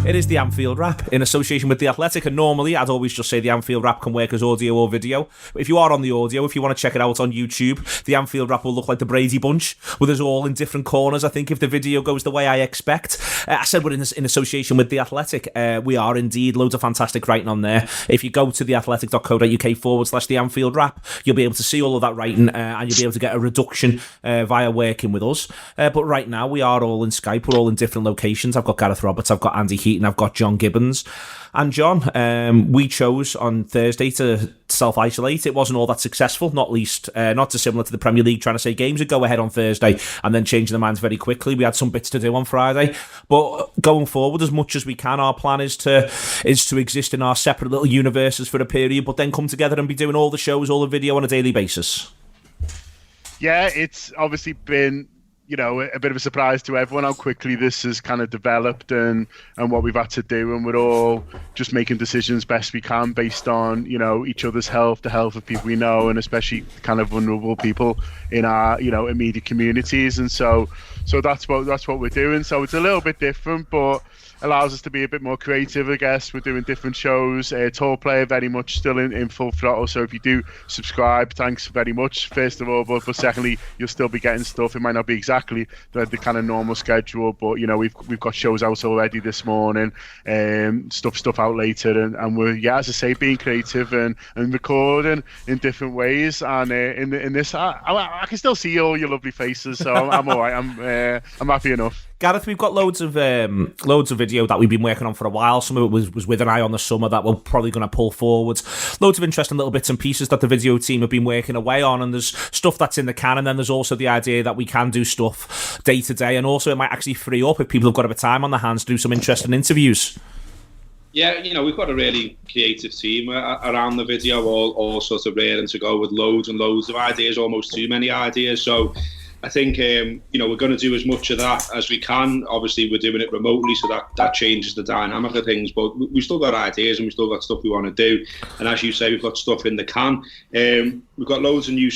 It is the Anfield Wrap in association with The Athletic, and normally I'd always just say the Anfield Wrap can work as audio or video. But if you are on the audio, if you want to check it out on YouTube, the Anfield Wrap will look like the Brady Bunch, with us all in different corners, I think, if the video goes the way I expect. I said we're in association with The Athletic. We are indeed. Loads of fantastic writing on there. If you go to theathletic.co.uk/the Anfield Wrap, you'll be able to see all of that writing, and you'll be able to get a reduction via working with us. But right now, we are all in Skype. We're all in different locations. I've got Gareth Roberts, I've got Andy Heaton, I've got John Gibbons. And John, we chose on Thursday to self-isolate. It wasn't all that successful, not least, not dissimilar to the Premier League trying to say games would go ahead on Thursday and then changing their minds very quickly. We had some bits to do on Friday. But going forward, as much as we can, our plan is to exist in our separate little universes for a period, but then come together and be doing all the shows, all the video on a daily basis. Yeah, it's obviously been, a bit of a surprise to everyone how quickly this has kind of developed and what we've had to do. And we're all just making decisions best we can based on, each other's health, the health of people we know, and especially kind of vulnerable people in our, immediate communities. And so that's what we're doing. So it's a little bit different, but allows us to be a bit more creative, I guess. We're doing different shows. Tall Player very much still in full throttle. So if you do subscribe, thanks very much, first of all. But secondly, you'll still be getting stuff. It might not be exactly the kind of normal schedule, but we've got shows out already this morning, stuff out later, and we're as I say, being creative and recording in different ways. And in this, I can still see all your lovely faces, so I'm all right. I'm happy enough. Gareth, we've got loads of video that we've been working on for a while. Some of it was with an eye on the summer that we're probably going to pull forward. Loads of interesting little bits and pieces that the video team have been working away on, and there's stuff that's in the can, and then there's also the idea that we can do stuff day to day, and also it might actually free up if people have got a bit of time on their hands to do some interesting interviews. Yeah, we've got a really creative team around the video, all sorts of raring to go with loads and loads of ideas, almost too many ideas. So I think, we're going to do as much of that as we can. Obviously, we're doing it remotely, so that changes the dynamic of things. But we've still got ideas and we've still got stuff we want to do. And as you say, we've got stuff in the can. We've got loads of new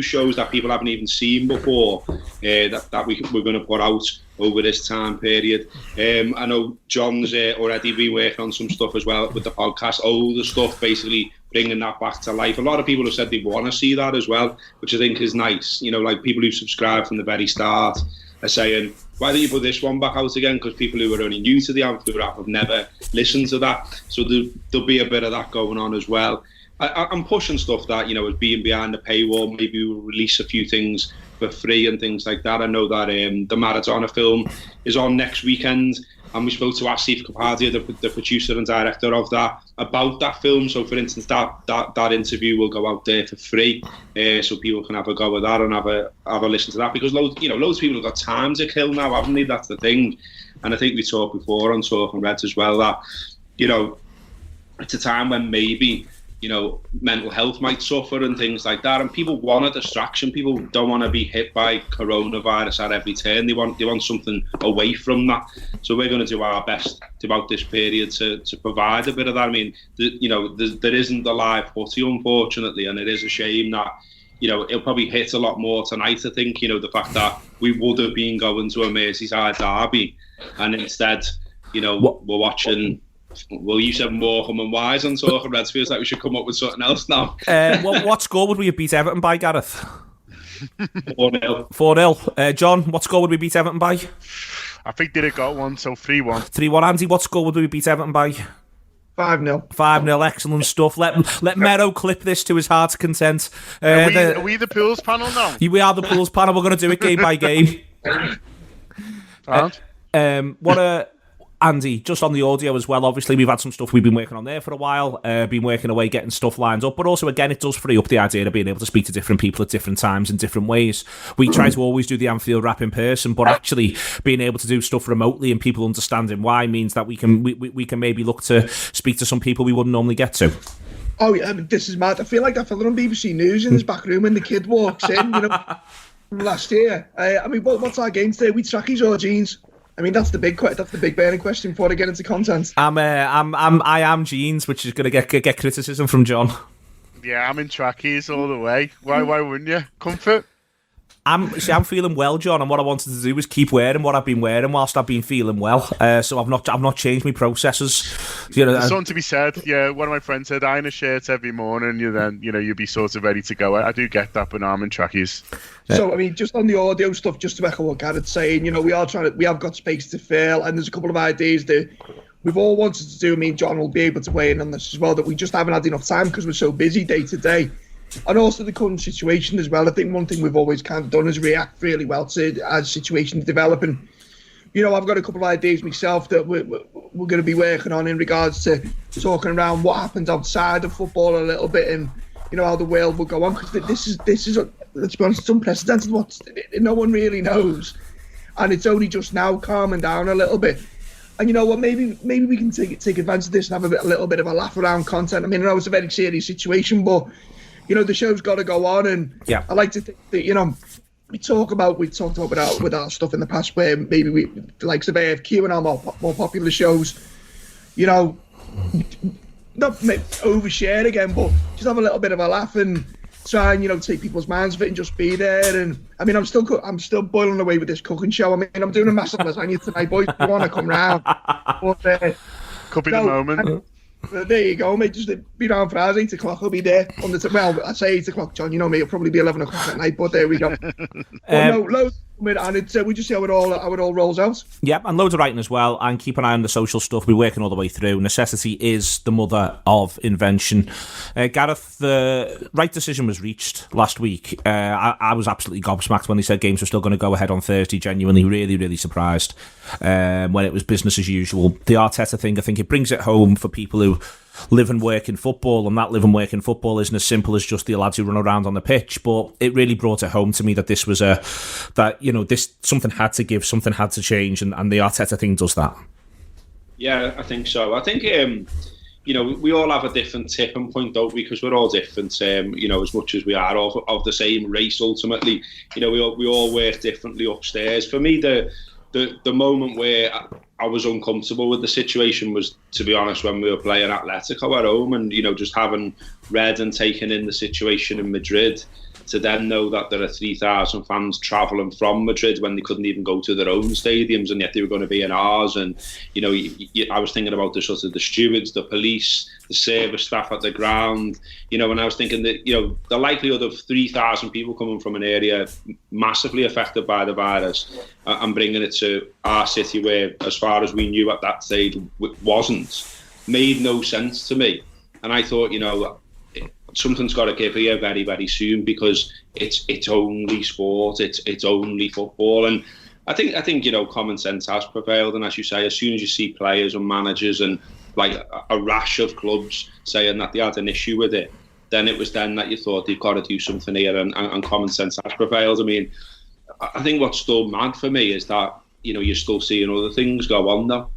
shows that people haven't even seen before that we're going to put out over this time period. I know John's already been working on some stuff as well with the podcast, older stuff, basically bringing that back to life. A lot of people have said they want to see that as well, which I think is nice. Like people who subscribed from the very start are saying, why don't you put this one back out again? Because people who are only new to the Anfield Wrap have never listened to that. So there'll be a bit of that going on as well. I'm pushing stuff that, is being behind the paywall. Maybe we'll release a few things for free and things like that. I know that the Maradona film is on next weekend, and we spoke to Asif Kapadia, the producer and director of that, about that film. So, for instance, that interview will go out there for free, so people can have a go at that and have a listen to that. Because loads of people have got time to kill now, haven't they? That's the thing. And I think we talked before on Talking Reds as well that it's a time when maybe mental health might suffer and things like that, and people want a distraction. People don't want to be hit by coronavirus at every turn. They want something away from that. So we're going to do our best throughout this period to provide a bit of that. I mean, there isn't the live footy, unfortunately, and it is a shame that it'll probably hit a lot more tonight. I think the fact that we would have been going to a Merseyside derby, and instead we're watching. Well, you said Morecambe and Wise on Talking Reds. Feels like we should come up with something else now. What score would we have beat Everton by, Gareth? 4-0. 4-0. John, what score would we beat Everton by? I think they'd have got one, so 3-1. 3-1. Andy, what score would we beat Everton by? 5-0. 5-0. Excellent stuff. Let Mero clip this to his heart's content. Are we the Pools panel now? We are the Pools panel. We're going to do it game by game. Andy, just on the audio as well, obviously we've had some stuff we've been working on there for a while, been working away, getting stuff lined up, but also, again, it does free up the idea of being able to speak to different people at different times in different ways. We try to always do the Anfield Wrap in person, but actually being able to do stuff remotely and people understanding why means that we can maybe look to speak to some people we wouldn't normally get to. Oh yeah, this is mad. I feel like that fella on BBC News in his back room when the kid walks in, from last year. What's our game today? We trackies or jeans? I mean, that's the big burning question before I get into content. I am jeans, which is going to get criticism from John. Yeah, I'm in trackies all the way. Why wouldn't you? Comfort. I'm feeling well, John, and what I wanted to do was keep wearing what I've been wearing whilst I've been feeling well. So I've not changed my processes. There's something to be said. Yeah, one of my friends said, iron a shirt every morning, you'd be sort of ready to go. I do get that, but I'm in trackies. So, I mean, just on the audio stuff, just to echo what Gareth's saying, we have got space to fill, and there's a couple of ideas that we've all wanted to do. I mean, John will be able to weigh in on this as well, that we just haven't had enough time because we're so busy day to day. And also the current situation as well. I think one thing we've always kind of done is react really well to as situations develop. And, I've got a couple of ideas myself that we're going to be working on in regards to talking around what happens outside of football a little bit, and, how the world will go on. Because this is, let's be honest, it's unprecedented. No one really knows. And it's only just now calming down a little bit. And you know what? Maybe we can take advantage of this and have a little bit of a laugh around content. I mean, I know it's a very serious situation, but the show's got to go on, and yeah. I like to think that we talked about with our stuff in the past, where maybe we like the AFQ and our more popular shows, not overshare again, but just have a little bit of a laugh and try and take people's minds of it and just be there. And I mean, I'm still boiling away with this cooking show. I mean, I'm doing a massive lasagna tonight, boys. If you want to come round, but, could be the moment. There you go, mate. Just be round for hours. 8 o'clock. I'll be there. Well, I say 8 o'clock, John. Me, it'll probably be 11 o'clock at night. But there we go. Loads. And we just see how it all rolls out. Yep, and loads of writing as well. And keep an eye on the social stuff. We're working all the way through. Necessity is the mother of invention. Gareth, the right decision was reached last week. I was absolutely gobsmacked when they said games were still going to go ahead on Thursday. Genuinely, really, really surprised when it was business as usual. The Arteta thing, I think it brings it home for people who live and work in football, and that live and work in football isn't as simple as just the lads who run around on the pitch. But it really brought it home to me that this was this something had to give, something had to change, and the Arteta thing does that. Yeah, I think so. I think we all have a different tipping point, though, because we're all different. As much as we are of the same race, ultimately, we all work differently upstairs. For me, the moment where I was uncomfortable with the situation was, to be honest, when we were playing Atletico at home, and just having read and taken in the situation in Madrid, to then know that there are 3,000 fans travelling from Madrid when they couldn't even go to their own stadiums, and yet they were going to be in ours. And I was thinking about the stewards, the police, the service staff at the ground, and I was thinking that the likelihood of 3,000 people coming from an area massively affected by the virus and bringing it to our city, where, as far as we knew at that stage, wasn't, made no sense to me. And I thought, something's got to give here very, very soon, because it's only sport, it's only football. And I think common sense has prevailed. And as you say, as soon as you see players and managers and like a rash of clubs saying that they had an issue with it, then it was then that you thought they've got to do something here, and common sense has prevailed. I mean, I think what's still mad for me is that you're still seeing other things go on though.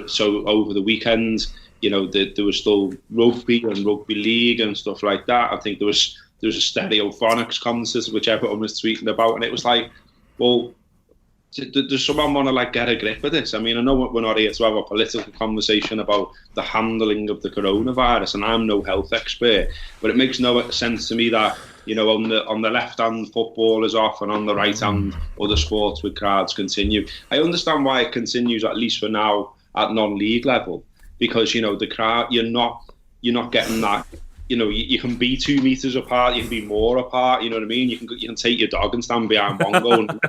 So over the weekend, there was still rugby and rugby league and stuff like that. I think there was a Stereophonics concert which everyone was tweeting about, and it was like, well, does someone want to get a grip of this? I mean, I know we're not here to have a political conversation about the handling of the coronavirus, and I'm no health expert, but it makes no sense to me that on the left hand football is off, and on the right hand other sports with crowds continue. I understand why it continues, at least for now, at non-league level. Because the crowd, you're not getting that. You can be 2 meters apart, you can be more apart. You know what I mean? You can take your dog and stand behind one goal. And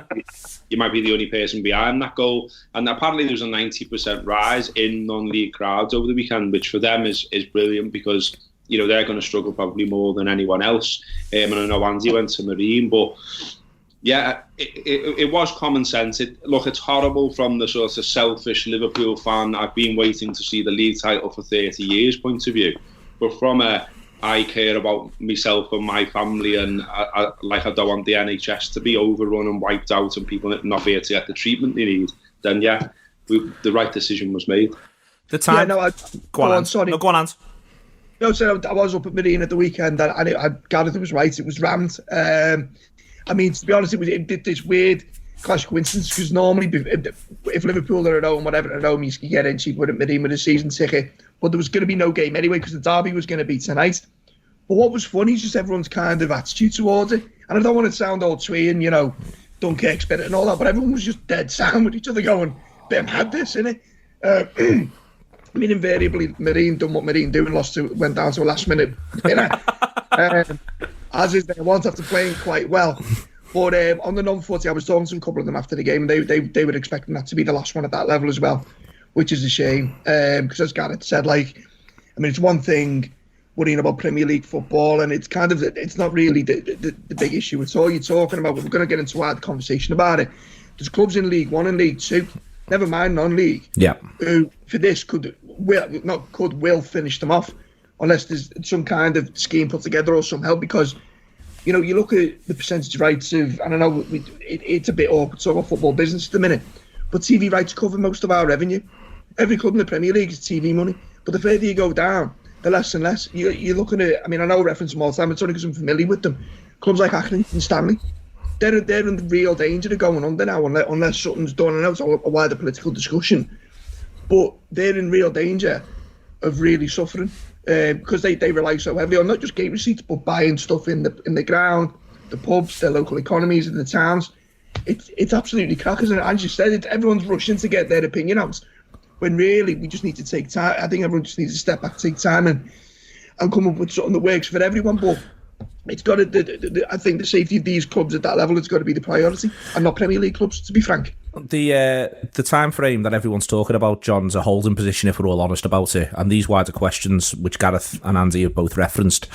you might be the only person behind that goal. And apparently there was a 90% rise in non-league crowds over the weekend, which for them is brilliant, because they're going to struggle probably more than anyone else. And I know Andy went to Marine, but. Yeah, it was common sense. It's horrible from the sort of selfish Liverpool fan, I've been waiting to see the league title for 30 years point of view. But from I care about myself and my family, and I don't want the NHS to be overrun and wiped out and people not be able to get the treatment they need, then the right decision was made. The time... Yeah, go on, sorry. No, go on, Ant. No, so I was up at Marine at the weekend, and Gareth was right, it was rammed. I mean, to be honest, it did this weird clash of coincidence, because normally if Liverpool are at home, whatever, at home, you can get in cheap with a season ticket. But there was going to be no game anyway, because the derby was going to be tonight. But what was funny is just everyone's kind of attitude towards it. And I don't want to sound all twee and, Dunkirk's better and all that, but everyone was just dead sound with each other going, "Bit mad this, innit?" I mean, invariably, Marine done what Marine do and went down to a last minute winner. As is their want after playing quite well. But on the non-40, I was talking to a couple of them after the game, and they were expecting that to be the last one at that level as well, which is a shame. Because as Gareth said, it's one thing worrying about Premier League football, and it's not really the big issue at all. You're talking about, we're going to get into a conversation about it. There's clubs in League 1 and League 2, never mind non-league, who for this will finish them off unless there's some kind of scheme put together or some help, because you look at the percentage rights of, and I know it's a bit awkward to talk about football business at the minute, but TV rights cover most of our revenue. Every club in the Premier League is TV money, but the further you go down, the less and less. You're looking at, I know I reference them all the time, it's only because I'm familiar with them. Clubs like Accrington and Stanley, they're in real danger of going under now unless something's done. I know it's a wider political discussion, but they're in real danger of really suffering because they rely so heavily on not just gate receipts but buying stuff in the ground, the pubs, their local economies in the towns. It's absolutely crackers, and as you said, everyone's rushing to get their opinion out when really we just need to take time. I think everyone just needs to step back, take time and come up with something that works for everyone. But it's got to. I think the safety of these clubs at that level has got to be the priority, and not Premier League clubs, to be frank. The time frame that everyone's talking about, John's a holding position if we're all honest about it, and these wider questions, which Gareth and Andy have both referenced,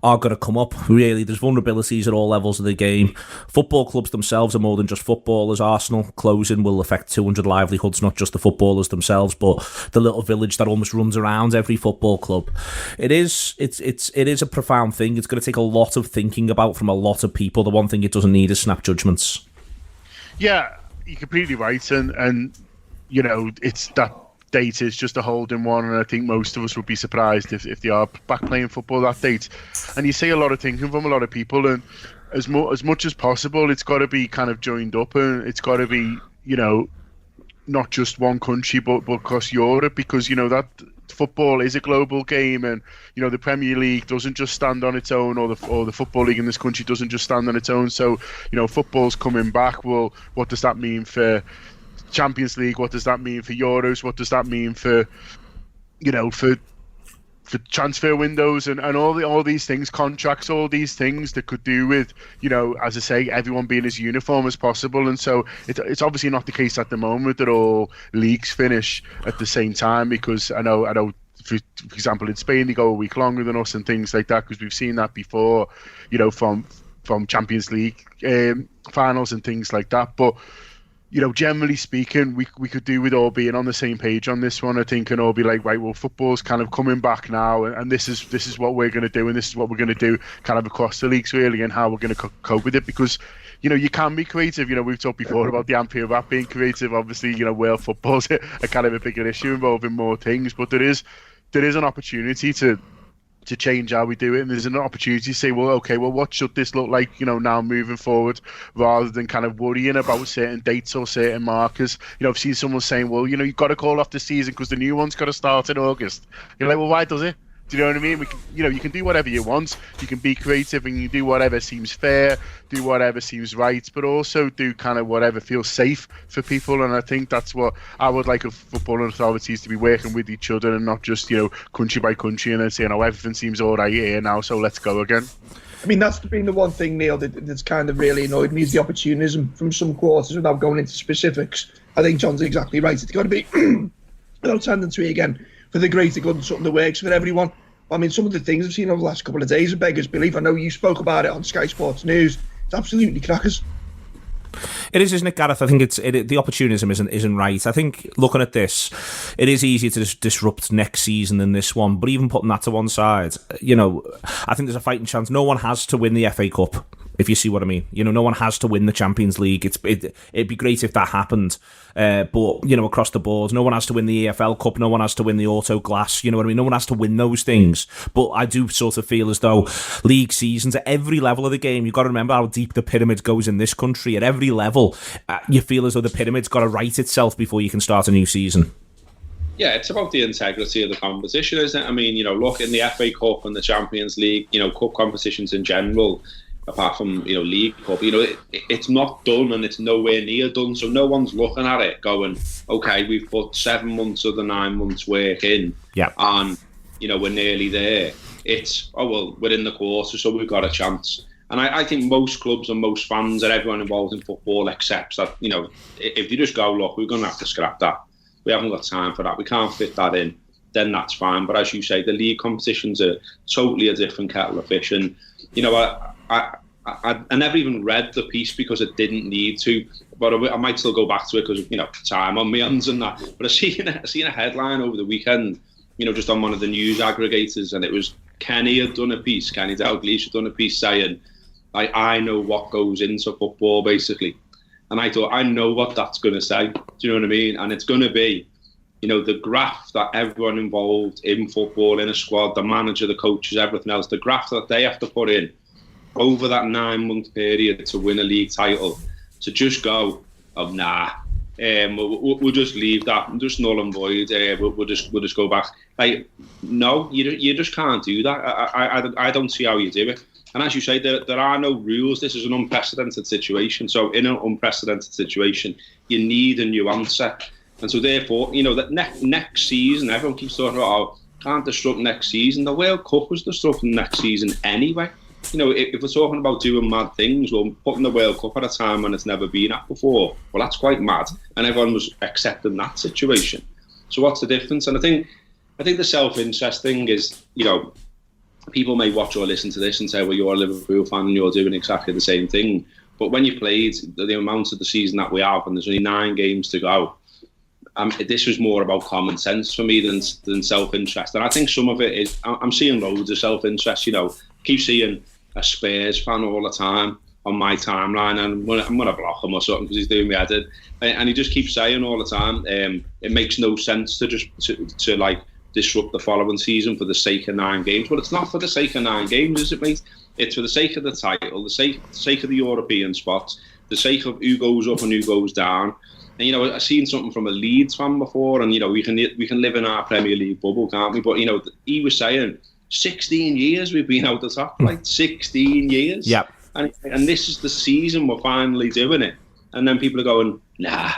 are going to come up. Really, there's vulnerabilities at all levels of the game. Football clubs themselves are more than just footballers. Arsenal closing will affect 200 livelihoods, not just the footballers themselves, but the little village that almost runs around every football club. It is a profound thing. It's going to take a lot of thinking about from a lot of people. The one thing it doesn't need is snap judgments. Yeah, you're completely right, and it's that date is just a holding one, and I think most of us would be surprised if they are back playing football that date. And you see a lot of thinking from a lot of people, and as much as possible, it's got to be kind of joined up, and it's got to be not just one country but across Europe, because that football is a global game, and the Premier League doesn't just stand on its own, or the football league in this country doesn't just stand on its own. So football's coming back. Well, what does that mean for Champions League? What does that mean for Euros? What does that mean for for transfer windows and all these things, contracts, all these things that could do with, as I say, everyone being as uniform as possible. And so it's obviously not the case at the moment that all leagues finish at the same time, because I know for example in Spain they go a week longer than us and things like that, because we've seen that before, from Champions League finals and things like that. But generally speaking, we could do with all being on the same page on this one, I think, and all be like, right, well, football's kind of coming back now, and this is what we're going to do, and this is what we're going to do kind of across the leagues, really, and how we're going to cope with it. Because, you can be creative. We've talked before about the Anfield app being creative. Obviously, world football's a kind of a bigger issue involving more things, but there is an opportunity to change how we do it, and there's an opportunity to say, well, okay, well, what should this look like, now moving forward, rather than kind of worrying about certain dates or certain markers. I've seen someone saying, well, you've got to call off the season because the new one's got to start in August. You're like, well, why does it? Do you know what I mean? We can, you can do whatever you want. You can be creative and you do whatever seems fair, do whatever seems right, but also do kind of whatever feels safe for people. And I think that's what I would like of football authorities to be working with each other, and not just, country by country and then saying, everything seems all right here now, so let's go again. I mean, that's been the one thing, Neil, that's kind of really annoyed me, is the opportunism from some quarters without going into specifics. I think John's exactly right. It's got to be, without tending to again, for the greater good and something that works for everyone. I mean, some of the things I've seen over the last couple of days are beggars belief. I know you spoke about it on Sky Sports News. It's absolutely crackers. It is, isn't it, Gareth? I think the opportunism isn't right. I think looking at this, it is easier to disrupt next season than this one. But even putting that to one side, I think there's a fighting chance. No one has to win the FA Cup, if you see what I mean. No one has to win the Champions League. It'd be great if that happened. But, across the board, no one has to win the EFL Cup. No one has to win the Auto Glass. You know what I mean? No one has to win those things. But I do sort of feel as though league seasons at every level of the game, you've got to remember how deep the pyramid goes in this country. At every level, you feel as though the pyramid's got to right itself before you can start a new season. Yeah, it's about the integrity of the competition, isn't it? I mean, look, in the FA Cup and the Champions League, cup competitions in general, apart from, League Cup, it's not done and it's nowhere near done. So no one's looking at it going, okay, we've put 7 months of the 9 months work in, and, we're nearly there. It's, oh, well, we're in the quarter, so we've got a chance. And I think most clubs and most fans and everyone involved in football accepts that, if you just go, look, we're going to have to scrap that. We haven't got time for that. We can't fit that in. Then that's fine. But as you say, the league competitions are totally a different kettle of fish. And, I never even read the piece because it didn't need to. But I might still go back to it because, time on my hands and that. But I seen a headline over the weekend, just on one of the news aggregators, and it was Kenny had done a piece, Kenny Dalglish had done a piece saying, I know what goes into football, basically. And I thought, I know what that's going to say. Do you know what I mean? And it's going to be, the graph that everyone involved in football, in a squad, the manager, the coaches, everything else, the graph that they have to put in over that 9-month period to win a league title, to just go, oh, nah, we'll just leave that, just null and void. We'll just go back. No, you just can't do that. I don't see how you do it. And as you say, there are no rules. This is an unprecedented situation. So in an unprecedented situation, you need a new answer. And so therefore, that next season, everyone keeps talking about, can't disrupt next season. The World Cup was disrupting next season anyway. If we're talking about doing mad things, well, putting the World Cup at a time when it's never been at before, well, that's quite mad. And everyone was accepting that situation. So what's the difference? And I think the self-interest thing is, people may watch or listen to this and say, well, you're a Liverpool fan and you're doing exactly the same thing. But when you played the amount of the season that we have, and there's only 9 games to go, this was more about common sense for me than self-interest. And I think some of it is, I'm seeing loads of self-interest, keep seeing a Spurs fan all the time on my timeline, and I'm going to block him or something because he's doing me headed. And he just keeps saying all the time, it makes no sense to just to disrupt the following season for the sake of 9 games. Well, it's not for the sake of 9 games, is it, mate? It's for the sake of the title, the sake of the European spots, the sake of who goes up and who goes down. And, I've seen something from a Leeds fan before, and, we can live in our Premier League bubble, can't we? But, he was saying 16 years we've been out the top, 16 years. Yeah. And this is the season we're finally doing it. And then people are going, nah.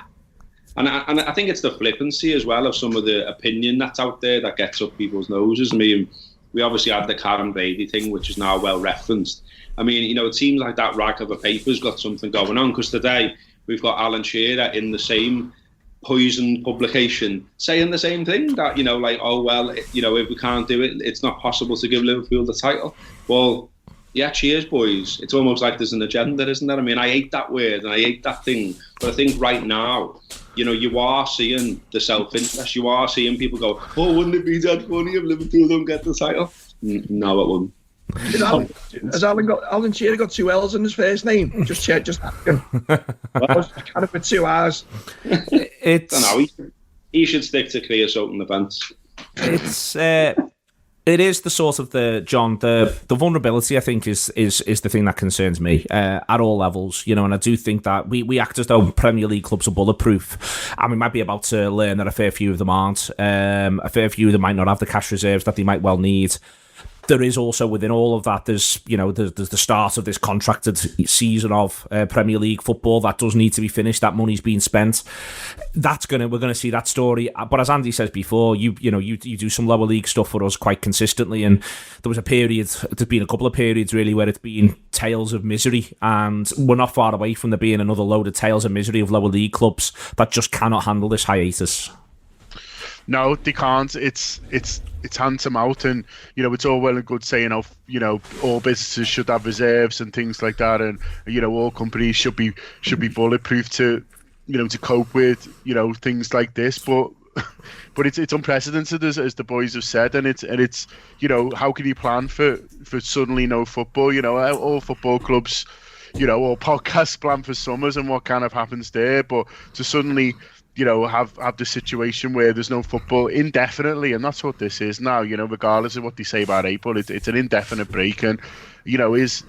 And I think it's the flippancy as well of some of the opinion that's out there that gets up people's noses. I mean, we obviously had the Karen Brady thing, which is now well referenced. I mean, it seems like that rag of a paper's got something going on, because today we've got Alan Shearer in the same Poison publication saying the same thing, that, oh, well, if we can't do it, it's not possible to give Liverpool the title. Well, yeah, cheers, boys. It's almost like there's an agenda, isn't there? I mean, I hate that word and I hate that thing. But I think right now, you are seeing the self-interest. You are seeing people go, oh, wouldn't it be that funny if Liverpool don't get the title? No, it wouldn't. Has Alan Shearer got 2 L's in his first name? Just ask him. Kind of with 2 R's. I don't know. He should stick to creosote in the vents. It is the sort of the vulnerability, I think, is the thing that concerns me at all levels, and I do think that we act as though Premier League clubs are bulletproof, and we might be about to learn that a fair few of them aren't. A fair few of them might not have the cash reserves that they might well need. There is also, within all of that, there's the start of this contracted season of Premier League football that does need to be finished. That money's being spent. We're gonna see that story. But as Andy says before, you do some lower league stuff for us quite consistently, and there's been a couple of periods really where it's been tales of misery, and we're not far away from there being another load of tales of misery of lower league clubs that just cannot handle this hiatus. No, they can't. It's hand to mouth, and it's all well and good saying, all businesses should have reserves and things like that, and all companies should be bulletproof to cope with things like this. But it's unprecedented, as the boys have said, and it's how can you plan for suddenly no football? All football clubs, all podcasts plan for summers and what kind of happens there, but to suddenly have the situation where there's no football indefinitely, and that's what this is now, regardless of what they say about April, it's an indefinite break, and is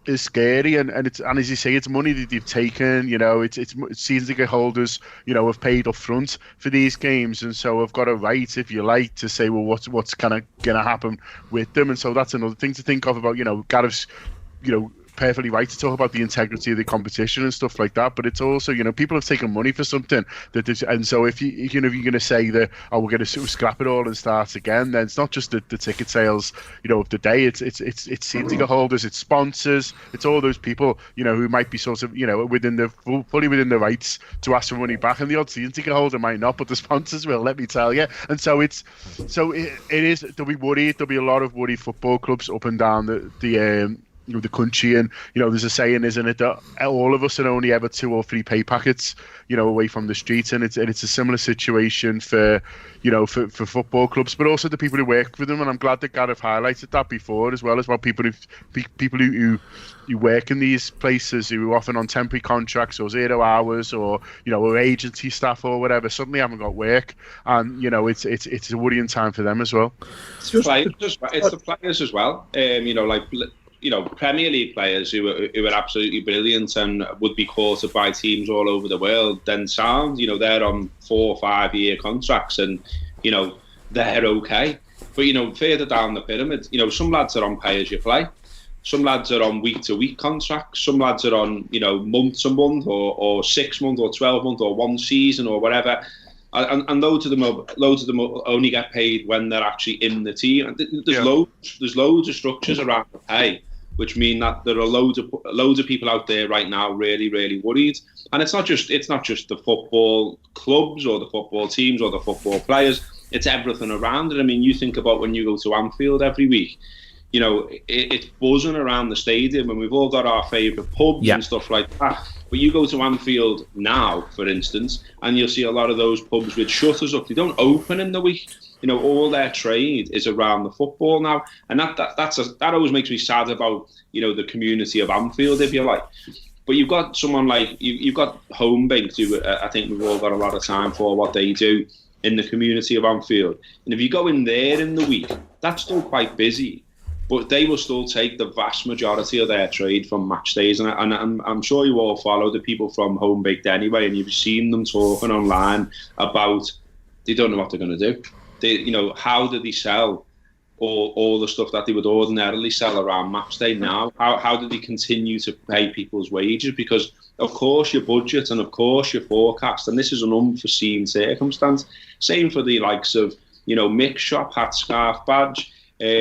is scary, and it's, and as you say, it's money that they've taken. You know, it's season ticket holders, you know, have paid up front for these games, and so have got a right, if you like, to say, well, what's kind of going to happen with them. And so that's another thing to think of about, you know, Gareth's, you know, perfectly right to talk about the integrity of the competition and stuff like that, but it's also, you know, people have taken money for something that is, and so if you're going to say that, oh, we're going to scrap it all and start again, then it's not just the ticket sales, you know, of the day. It's season ticket holders, it's sponsors, it's all those people, you know, who might be sort of, you know, fully within the rights to ask for money back, and the odd season ticket holder might not, but the sponsors will, let me tell you. And so it is, there'll be a lot of worried football clubs up and down the you know, the country, and you know, there's a saying, isn't it, that all of us are only ever 2 or 3 pay packets, you know, away from the streets, and it's a similar situation for, you know, for football clubs, but also the people who work for them. And I'm glad that Gareth highlighted that before, as well, as well, people who work in these places, who are often on temporary contracts or 0 hours, or, you know, or agency staff or whatever, suddenly haven't got work, and you know, it's a worrying time for them as well. It's the players as well. You know, like, you know, Premier League players who are absolutely brilliant and would be courted by teams all over the world, then sound, you know, they're on 4 or 5 year contracts, and, you know, they're okay. But, you know, further down the pyramid, you know, some lads are on pay as you play. Some lads are on week to week contracts. Some lads are on, you know, month to month, or 6 month or 12 month or 1 season or whatever. And loads of them only get paid when they're actually in the team. And there's loads of structures around the pay, which mean that there are loads of people out there right now really, really worried. And it's not just the football clubs or the football teams or the football players. It's everything around it. I mean, you think about when you go to Anfield every week, you know, it's buzzing around the stadium, and we've all got our favourite pubs and stuff like that. But you go to Anfield now, for instance, and you'll see a lot of those pubs with shutters up. They don't open in the week. You know, all their trade is around the football now, and that always makes me sad about, you know, the community of Anfield, if you like. But you've got someone like you've got Home Bank, who I think we've all got a lot of time for what they do in the community of Anfield. And if you go in there in the week, that's still quite busy, but they will still take the vast majority of their trade from match days. And I'm sure you all follow the people from Home Baked anyway, and you've seen them talking online about they don't know what they're going to do. You know, how do they sell all the stuff that they would ordinarily sell around match day now? How do they continue to pay people's wages? Because, of course, your budget and, of course, your forecast, and this is an unforeseen circumstance. Same for the likes of, you know, Mix Shop, Hat, Scarf, Badge.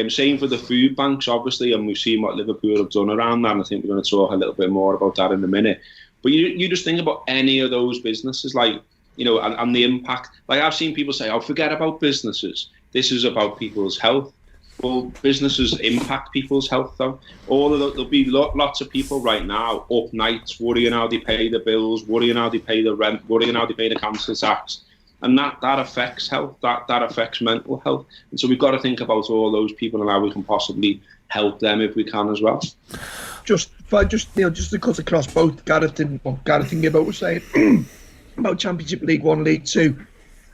Same for the food banks, obviously, and we've seen what Liverpool have done around that, and I think we're going to talk a little bit more about that in a minute. But you just think about any of those businesses, like, you know, and the impact. Like, I've seen people say, oh, forget about businesses. This is about people's health. Well, businesses impact people's health, though. There'll be lots of people right now up nights worrying how they pay the bills, worrying how they pay the rent, worrying how they pay the council tax. And that affects health, that affects mental health. And so we've got to think about all those people and how we can possibly help them if we can as well. Just to cut across both Gareth and Gibbons were saying about Championship League 1, League 2,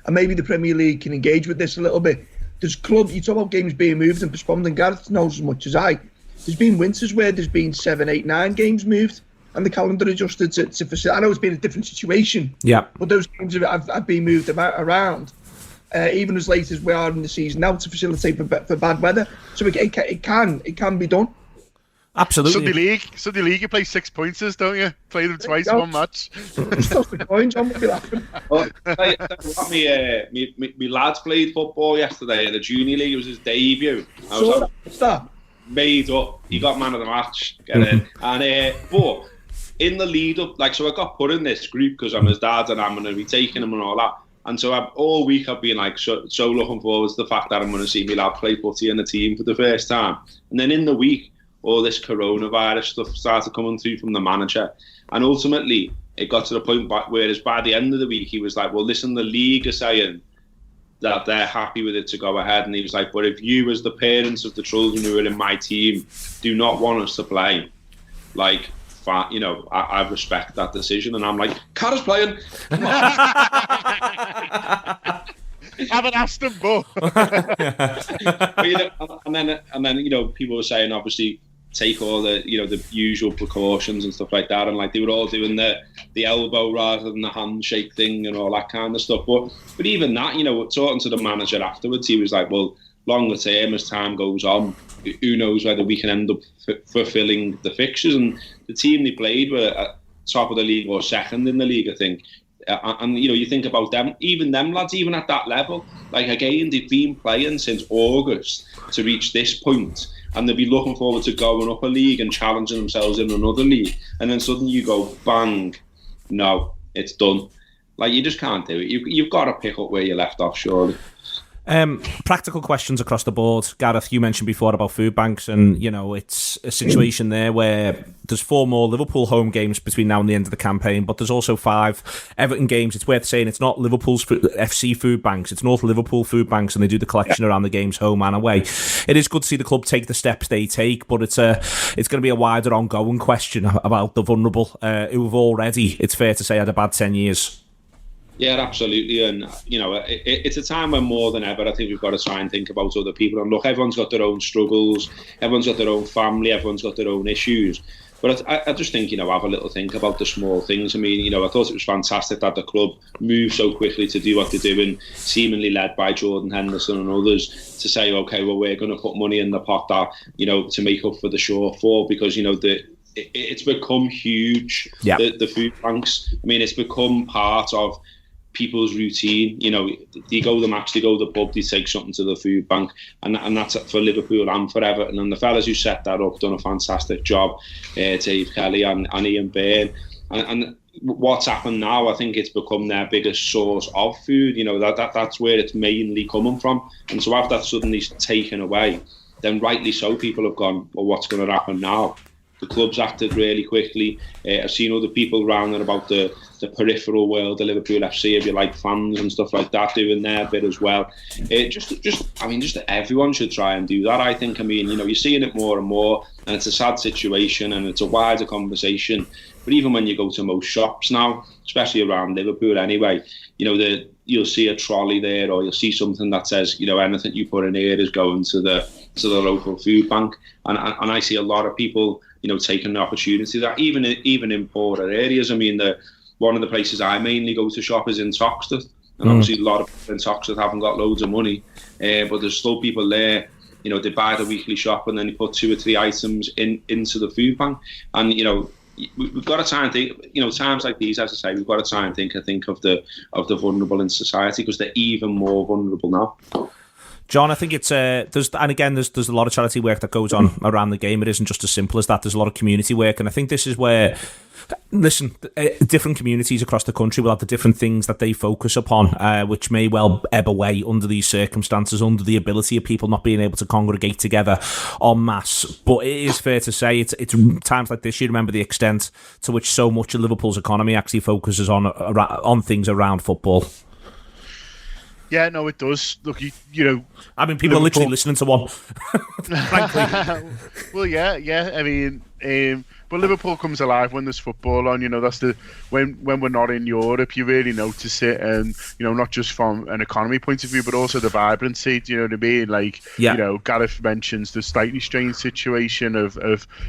and maybe the Premier League can engage with this a little bit. There's you talk about games being moved and postponed, and Gareth knows as much as I. There's been winters where there's been 7, 8, 9 games moved, and the calendar adjusted to facilitate. I know it's been a different situation, but those games have been moved around, even as late as we are in the season now, to facilitate for bad weather. So it can be done. Absolutely. Sunday League, you play 6 pointers, don't you? Play them twice in one match. Just toss the coin, John, we'll be laughing. My lads played football yesterday in the junior league. It was his debut. What's that? Made up. He got man of the match. Get in. And but in the lead up, like, so I got put in this group because I'm his dad and I'm going to be taking him and all that. And so all week I've been like so looking forward to the fact that I'm going to see my lad play footy in the team for the first time. And then in the week, all this coronavirus stuff started coming through from the manager. And ultimately, it got to the point where by the end of the week, he was like, well, listen, the league are saying that they're happy with it to go ahead. And he was like, but if you, as the parents of the children who are in my team, do not want us to play, like, you know, I respect that decision. And I'm like, Carter's playing. Come on. Haven't asked him, but you know, and then you know, people were saying, obviously, take all the the usual precautions and stuff like that, and like they were all doing the elbow rather than the handshake thing and all that kind of stuff. But even that, talking to the manager afterwards, he was like, well, longer term, as time goes on, who knows whether we can end up fulfilling the fixtures. And the team they played were at top of the league or second in the league, I think. And you think about them, even them lads, even at that level, like again, they've been playing since August to reach this point, and they'll be looking forward to going up a league and challenging themselves in another league. And then suddenly you go, bang, no, it's done. Like, you just can't do it. You've got to pick up where you left off, surely. Practical questions across the board. Gareth, you mentioned before about food banks, and it's a situation there where there's 4 more Liverpool home games between now and the end of the campaign, but there's also 5 Everton games. It's worth saying it's not Liverpool's FC food banks, it's North Liverpool food banks, and they do the collection around the games home and away. It is good to see the club take the steps they take, but it's going to be a wider ongoing question about the vulnerable who have already, it's fair to say, had a bad 10 years. Yeah, absolutely. And, it's a time when more than ever, I think we've got to try and think about other people. And look, everyone's got their own struggles, everyone's got their own family, everyone's got their own issues. But I just think, have a little think about the small things. I mean, I thought it was fantastic that the club moved so quickly to do what they're doing, seemingly led by Jordan Henderson and others, to say, OK, well, we're going to put money in the pot that, to make up for the shortfall, because, it's become huge, the food banks. I mean, it's become part of people's routine. They go to the match, they go to the pub, they take something to the food bank, and that's for Liverpool and for Everton. And the fellas who set that up done a fantastic job, Dave Kelly and Ian Byrne. And what's happened now, I think it's become their biggest source of food. That's where it's mainly coming from. And so after that suddenly taken away, then rightly so, people have gone, well, what's going to happen now? The club's acted really quickly. I've seen other people rounding about the peripheral world, the Liverpool FC, if you like, fans and stuff like that, doing their bit as well. Just everyone should try and do that, I think. I mean, you're seeing it more and more, and it's a sad situation, and it's a wider conversation. But even when you go to most shops now, especially around Liverpool anyway, you'll see a trolley there, or you'll see something that says, anything you put in here is going to the local food bank. And I see a lot of people, taking the opportunity that even in poorer areas. I mean, one of the places I mainly go to shop is in Toxteth, and obviously a lot of people in Toxteth haven't got loads of money, but there's still people there. They buy the weekly shop and then they put 2 or 3 items into the food bank. And we've got to try and think. Times like these, as I say, we've got to try and think of the vulnerable in society, because they're even more vulnerable now. John, I think it's there's a lot of charity work that goes on around the game. It isn't just as simple as that. There's a lot of community work, and I think this is where, different communities across the country will have the different things that they focus upon, which may well ebb away under these circumstances, under the ability of people not being able to congregate together en masse. But it is fair to say it's times like this you remember the extent to which so much of Liverpool's economy actually focuses on things around football. Yeah, no, it does. Look, people Liverpool are literally listening to one. Frankly. Well, yeah. I mean, but Liverpool comes alive when there's football on. That's when we're not in Europe, you really notice it, and not just from an economy point of view, but also the vibrancy. Do you know what I mean? Like, Gareth mentions the slightly strange situation of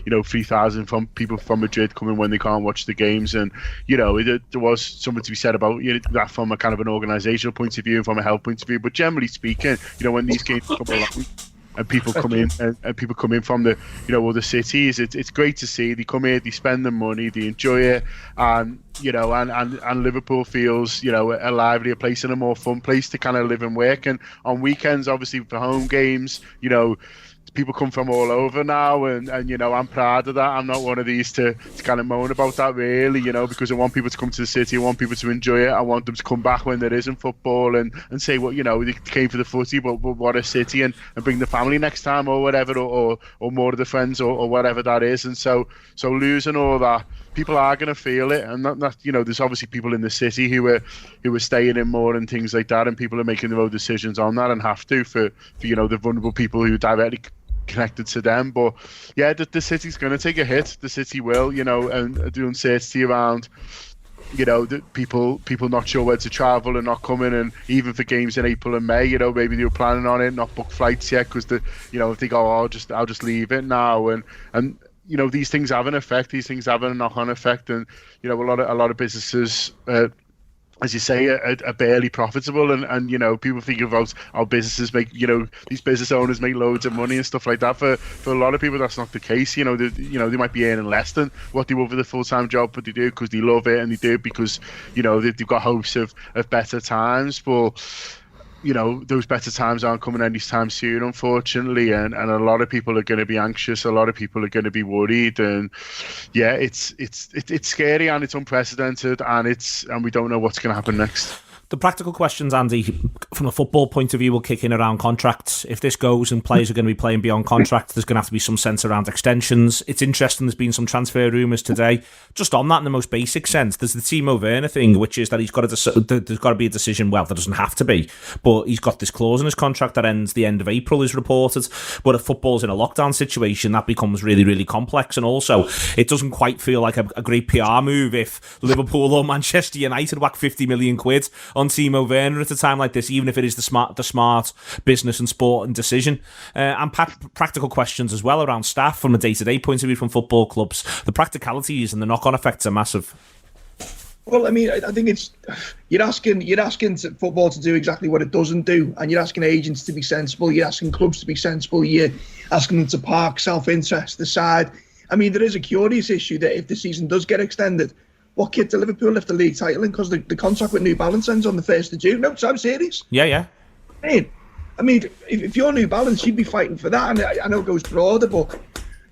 3,000 people from Madrid coming when they can't watch the games, and there was something to be said about that from a kind of an organisational point of view and from a health point of view. But generally speaking, when these games come along, and people come in and people come in from the other cities, it's great to see. They come here, they spend their money, they enjoy it, and and Liverpool feels a livelier place and a more fun place to kind of live and work. And on weekends, obviously for home games, people come from all over now, and I'm proud of that. I'm not one of these to kind of moan about that, really, because I want people to come to the city, I want people to enjoy it, I want them to come back when there isn't football and say, well, they came for the footy, but what a city, and bring the family next time or whatever, or more of the friends or whatever that is. And so losing all that, people are going to feel it, and that there's obviously people in the city who are staying in more and things like that, and people are making their own decisions on that and have to for the vulnerable people who directly connected to them. But yeah, the city's going to take a hit. The city will, and the uncertainty around you know, people not sure where to travel and not coming, and even for games in April and May, you know, maybe they were planning on it, not book flights yet because if they go, I'll just leave it now, and you know, these things have an effect. These things have a knock-on effect, and you know, a lot of businesses, as you say, are barely profitable, and you know, people think about how businesses make, you know, these business owners make loads of money and stuff like that. For a lot of people, that's not the case. You know, they might be earning less than what they would with a full-time job, but they do it because they love it, and they do it because, you know, they've got hopes of better times. But you know, those better times aren't coming anytime soon, unfortunately, and a lot of people are going to be anxious. A lot of people are going to be worried, and yeah, it's scary, and it's unprecedented, and we don't know what's going to happen next. The practical questions, Andy, from a football point of view, will kick in around contracts. If this goes and players are going to be playing beyond contract, there's going to have to be some sense around extensions. It's interesting, there's been some transfer rumours today. Just on that, in the most basic sense, there's the Timo Werner thing, which is that there's got to be a decision. Well, there doesn't have to be, but he's got this clause in his contract that ends the end of April, is reported. But if football's in a lockdown situation, that becomes really, really complex. And also, it doesn't quite feel like a great PR move if Liverpool or Manchester United whack 50 million quid on Timo Werner at a time like this, even if it is the smart business and sport and decision. And practical questions as well around staff from a day-to-day point of view from football clubs. The practicalities and the knock-on effects are massive. Well, I mean, I think it's you're asking football to do exactly what it doesn't do, and you're asking agents to be sensible. You're asking clubs to be sensible. You're asking them to park self-interest aside. I mean, there is a curious issue that if the season does get extended, what kid to Liverpool lift the league title in, because the contract with New Balance ends on the 1st of June. No, so I'm serious. Yeah. I mean, if you're New Balance, you'd be fighting for that. And I know it goes broader, but,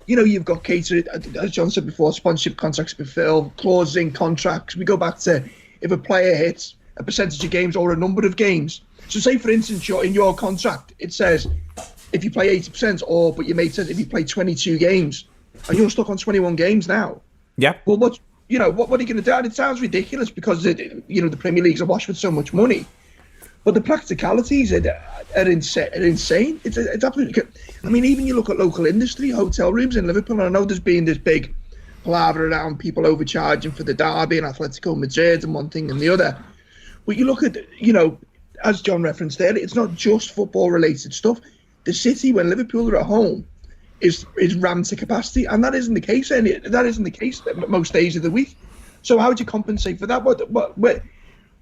you know, you've got catering, as John said before, sponsorship contracts with Phil, clauses in contracts. We go back to if a player hits a percentage of games or a number of games. So say, for instance, in your contract, it says if you play 80%, but your mate says if you play 22 games, and you're stuck on 21 games now. Yeah. Well, what are you going to do? And it sounds ridiculous because, the Premier League's awash with so much money. But the practicalities are insane. It's absolutely... I mean, even you look at local industry, hotel rooms in Liverpool, and I know there's been this big palaver around people overcharging for the derby and Atletico Madrid and one thing and the other. But you look at, as John referenced there, it's not just football-related stuff. The city, when Liverpool are at home, is rammed to capacity, and that isn't the case. That isn't the case most days of the week. So how do you compensate for that?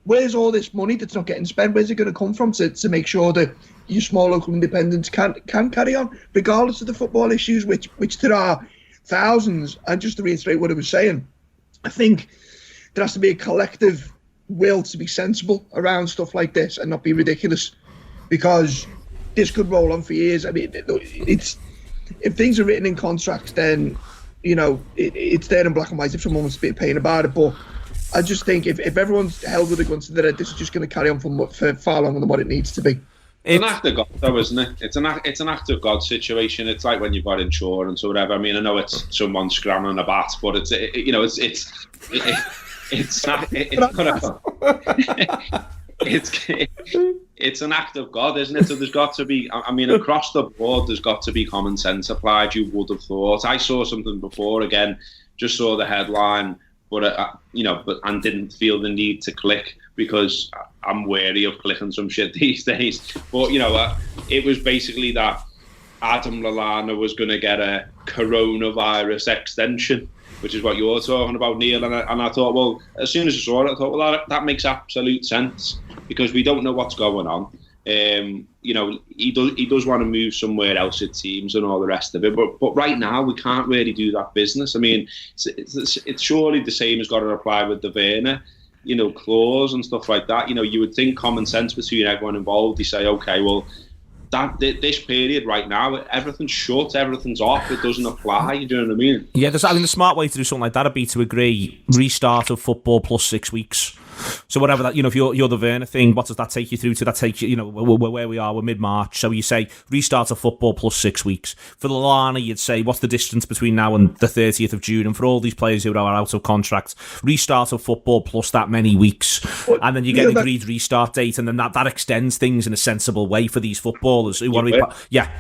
Where's all this money that's not getting spent? Where's it going to come from to make sure that your small local independents can carry on, regardless of the football issues, which there are thousands? And just to reiterate what I was saying, I think there has to be a collective will to be sensible around stuff like this and not be ridiculous, because this could roll on for years. I mean, if things are written in contracts, then, it's there in black and white if someone wants to be a pain about it. But I just think if everyone's held with a gun to their head, this is just going to carry on for far longer than what it needs to be. It's an act of God, though, isn't it? It's an act of God situation. It's like when you've got insurance or whatever. I mean, I know it's someone scrambling a bat, but it's an act of God, isn't it? So there's got to be, I mean, across the board, there's got to be common sense applied. You would have thought. I saw something before, again, just saw the headline, but and didn't feel the need to click because I'm wary of clicking some shit these days. But it was basically that Adam Lallana was going to get a coronavirus extension, which is what you're talking about, Neil. And I thought, well, as soon as I saw it, I thought, well, that makes absolute sense, because we don't know what's going on. He does want to move somewhere else, it seems, and all the rest of it. But right now, we can't really do that business. I mean, it's surely the same has got to apply with the Werner, clause and stuff like that. You would think common sense between everyone involved. They say, okay, well, this period right now, everything's shut, everything's off, it doesn't apply. You know what I mean? Yeah, the smart way to do something like that would be to agree restart of football plus 6 weeks. So whatever that, if you're the Werner thing, what does that take you through to? That takes you, where we are, we're mid-March. So you say restart of football plus 6 weeks. For the Lallana, you'd say, what's the distance between now and the 30th of June? And for all these players who are out of contract, restart of football plus that many weeks. And then you get an agreed restart date, and then that extends things in a sensible way for these footballers who want to be... Yeah.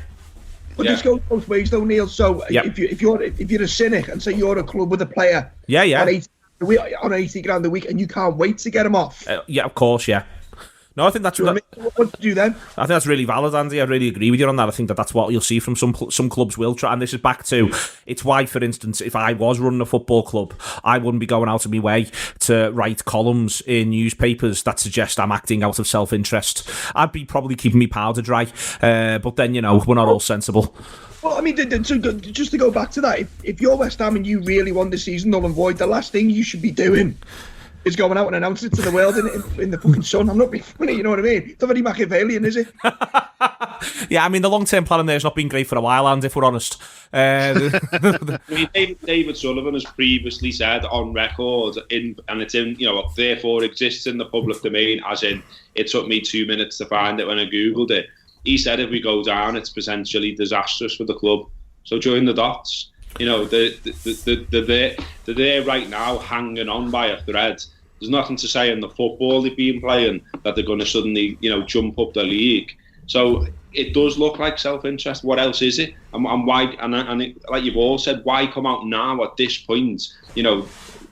But this goes both ways, though, Neil. So if you're a cynic and say you're a club with a player on on 80 grand a week, and you can't wait to get him off. Yeah, of course, yeah. No, I think that's what to do then. I think that's really valid, Andy. I really agree with you on that. I think that's what you'll see from some clubs will try. And this is back to, it's why, for instance, if I was running a football club, I wouldn't be going out of my way to write columns in newspapers that suggest I'm acting out of self-interest. I'd be probably keeping me powder dry. But then, we're not all sensible. Well, I mean, just to go back to that, if you're West Ham and you really want the season null and void, the last thing you should be doing is going out and announcing it to the world in the fucking sun. I'm not being funny, you know what I mean? It's not very Machiavellian, is it? Yeah, I mean, the long-term plan in there has not been great for a while, and if we're honest. I mean, David Sullivan has previously said on record, and it's in, therefore exists in the public domain, as in, it took me 2 minutes to find it when I Googled it. He said if we go down, it's potentially disastrous for the club. So join the dots. They're there right now, hanging on by a thread. There's nothing to say in the football they've been playing that they're going to suddenly, jump up the league. So it does look like self-interest. What else is it? And why? And like you've all said, why come out now at this point?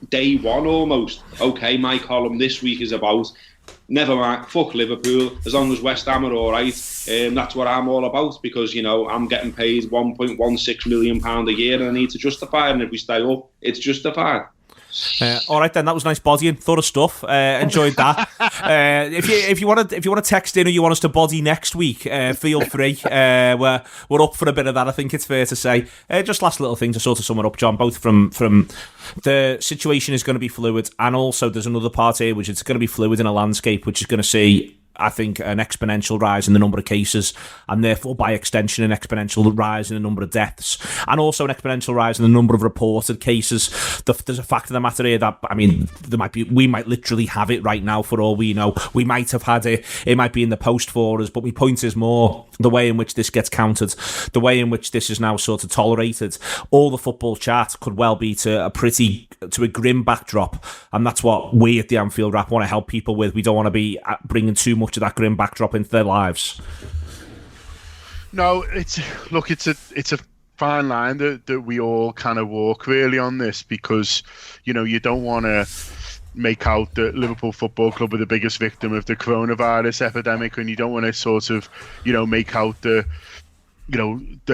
Day one almost. Okay, my column this week is about. Never mind, fuck Liverpool. As long as West Ham are all right, that's what I'm all about, because, I'm getting paid £1.16 million a year and I need to justify it, and if we stay up, it's justified. All right then, that was nice bodying, thorough stuff. Enjoyed that. If you want to text in or you want us to body next week, feel free. We're up for a bit of that, I think it's fair to say. Just last little thing to sort of sum it up, John. Both from the situation is going to be fluid, and also there's another part here which it's going to be fluid in a landscape which is going to see, I think, an exponential rise in the number of cases, and therefore by extension an exponential rise in the number of deaths, and also an exponential rise in the number of reported cases. There's a fact of the matter here that, I mean, we might literally have it right now for all we know. We might have had it might be in the post for us, but my point is more the way in which this gets counted, the way in which this is now sort of tolerated. All the football chat could well be to a grim backdrop, and that's what we at the Anfield Wrap want to help people with. We don't want to be bringing too much of that grim backdrop into their lives. No, it's a fine line that we all kind of walk really on this, because you don't want to make out that Liverpool Football Club are the biggest victim of the coronavirus epidemic, and you don't want to sort of make out the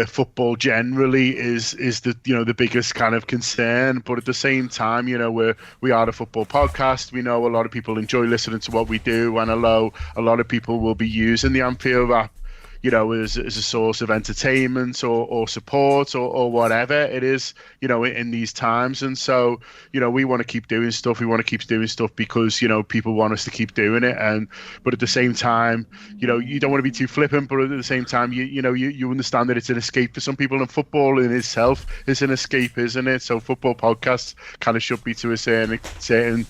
football generally is the the biggest kind of concern. But at the same time, we are a football podcast. We know a lot of people enjoy listening to what we do, and a lot of people will be using the Anfield app as a source of entertainment or support or whatever it is, in these times. And so, we want to keep doing stuff. We want to keep doing stuff because, people want us to keep doing it. But at the same time, you don't want to be too flippant, but at the same time, you understand that it's an escape for some people, and football in itself is an escape, isn't it? So football podcasts kind of should be to a certain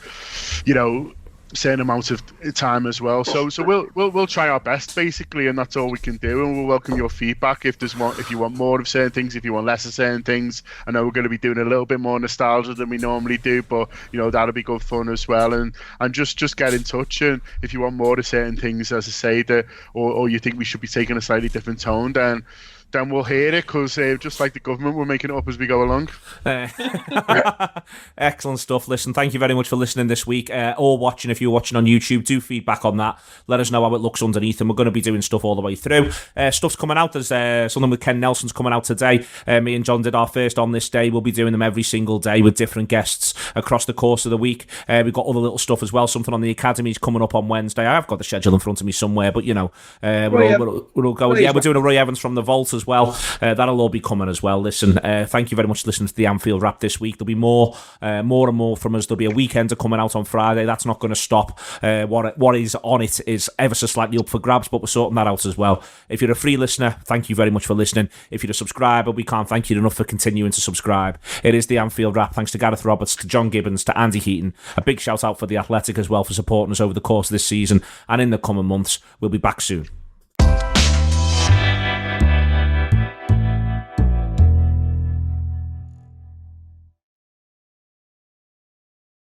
certain amount of time as well. So we'll try our best basically, and that's all we can do. And we'll welcome your feedback if you want more of certain things, if you want less of certain things. I know we're going to be doing a little bit more nostalgia than we normally do, but that'll be good fun as well. And just get in touch, and if you want more of certain things, as I say, that or you think we should be taking a slightly different tone, then we'll hear it, because just like the government, we're making it up as we go along. Excellent stuff. Listen, thank you very much for listening this week, or watching. If you're watching on YouTube, do feedback on that. Let us know how it looks underneath, and we're going to be doing stuff all the way through. Stuff's coming out. There's something with Ken Nelson's coming out today. Me and John did our first on this day. We'll be doing them every single day with different guests across the course of the week. We've got other little stuff as well. Something on the Academy's coming up on Wednesday. I've got the schedule in front of me somewhere, but we're all going. Yeah, we're doing a Roy Evans from the Vault as well. That'll all be coming as well. Listen, thank you very much for listening to the Anfield Wrap this week. There'll be more and more from us. There'll be a weekender coming out on Friday. That's not going to stop. What is on it is ever so slightly up for grabs, but we're sorting that out as well. If you're a free listener, thank you very much for listening. If you're a subscriber, we can't thank you enough for continuing to subscribe. It is the Anfield Wrap. Thanks to Gareth Roberts, to John Gibbons, to Andy Heaton. A big shout out for The Athletic as well for supporting us over the course of this season and in the coming months. We'll be back soon.